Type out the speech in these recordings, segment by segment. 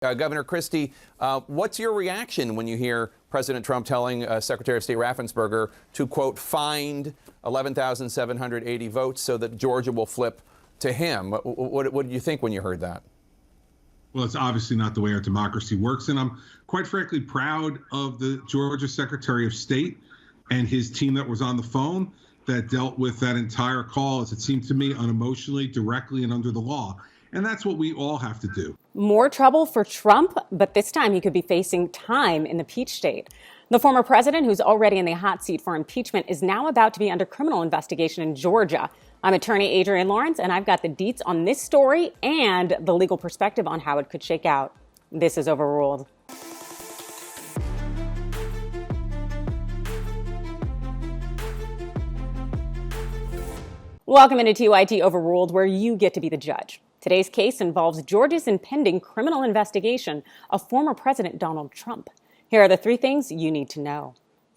Governor Christie, what's your reaction when you hear President Trump telling Secretary of State Raffensperger to, quote, find 11,780 votes so that Georgia will flip to him? What did you think when you heard that? Well, it's obviously not the way our democracy works. And I'm quite frankly proud of the Georgia Secretary of State and his team that was on the phone that dealt with that entire call, as it seemed to me, unemotionally, directly, and under the law. And that's what we all have to do. More trouble for Trump, but this time he could be facing time in the Peach State. The former president, who's already in the hot seat for impeachment, is now about to be under criminal investigation in Georgia. I'm attorney Adrienne Lawrence, and I've got the deets on this story and the legal perspective on how it could shake out. This is Overruled. Welcome into TYT Overruled, where you get to be the judge. Today's case involves Georgia's impending criminal investigation of former President Donald Trump. Here are the three things you need to know.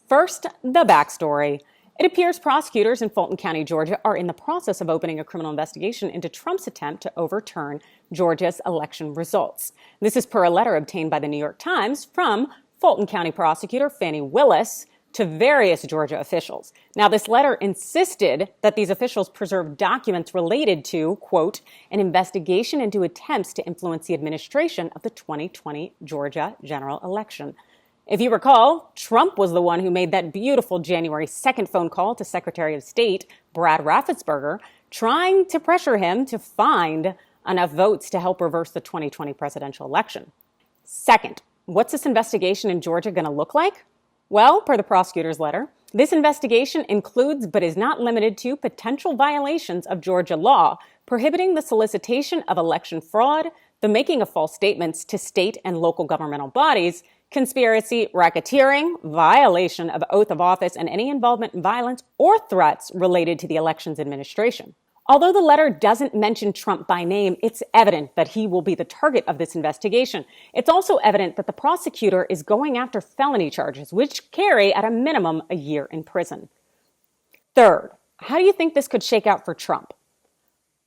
First, the backstory. It appears prosecutors in Fulton County, Georgia, are in the process of opening a criminal investigation into Trump's attempt to overturn Georgia's election results. This is per a letter obtained by the New York Times from Fulton County prosecutor Fani Willis to various Georgia officials. Now, this letter insisted that these officials preserve documents related to, quote, an investigation into attempts to influence the administration of the 2020 Georgia general election. If you recall, Trump was the one who made that beautiful January 2nd phone call to Secretary of State Brad Raffensperger, trying to pressure him to find enough votes to help reverse the 2020 presidential election. Second, what's this investigation in Georgia going to look like? Well, per the prosecutor's letter, this investigation includes but is not limited to potential violations of Georgia law prohibiting the solicitation of election fraud, the making of false statements to state and local governmental bodies, conspiracy, racketeering, violation of oath of office, and any involvement in violence or threats related to the elections administration. Although the letter doesn't mention Trump by name, it's evident that he will be the target of this investigation. It's also evident that the prosecutor is going after felony charges, which carry at a minimum a year in prison. Third, how do you think this could shake out for Trump?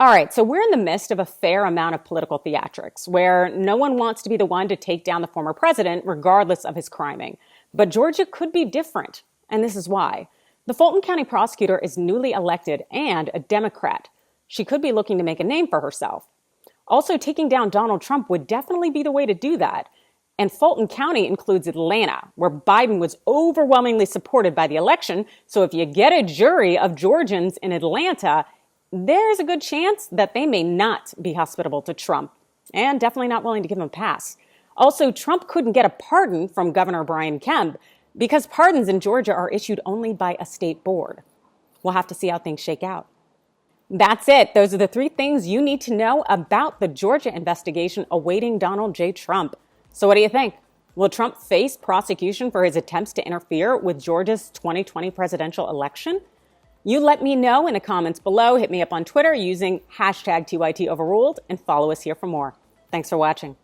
All right, so we're in the midst of a fair amount of political theatrics, where no one wants to be the one to take down the former president, regardless of his criming. But Georgia could be different, and this is why. The Fulton County prosecutor is newly elected and a Democrat. She could be looking to make a name for herself. Also, taking down Donald Trump would definitely be the way to do that. And Fulton County includes Atlanta, where Biden was overwhelmingly supported by the election. So if you get a jury of Georgians in Atlanta, there's a good chance that they may not be hospitable to Trump and definitely not willing to give him a pass. Also, Trump couldn't get a pardon from Governor Brian Kemp because pardons in Georgia are issued only by a state board. We'll have to see how things shake out. That's it. Those are the three things you need to know about the Georgia investigation awaiting Donald J. Trump. So what do you think? Will Trump face prosecution for his attempts to interfere with Georgia's 2020 presidential election? You let me know in the comments below. Hit me up on Twitter using hashtag TYT Overruled and follow us here for more. Thanks for watching.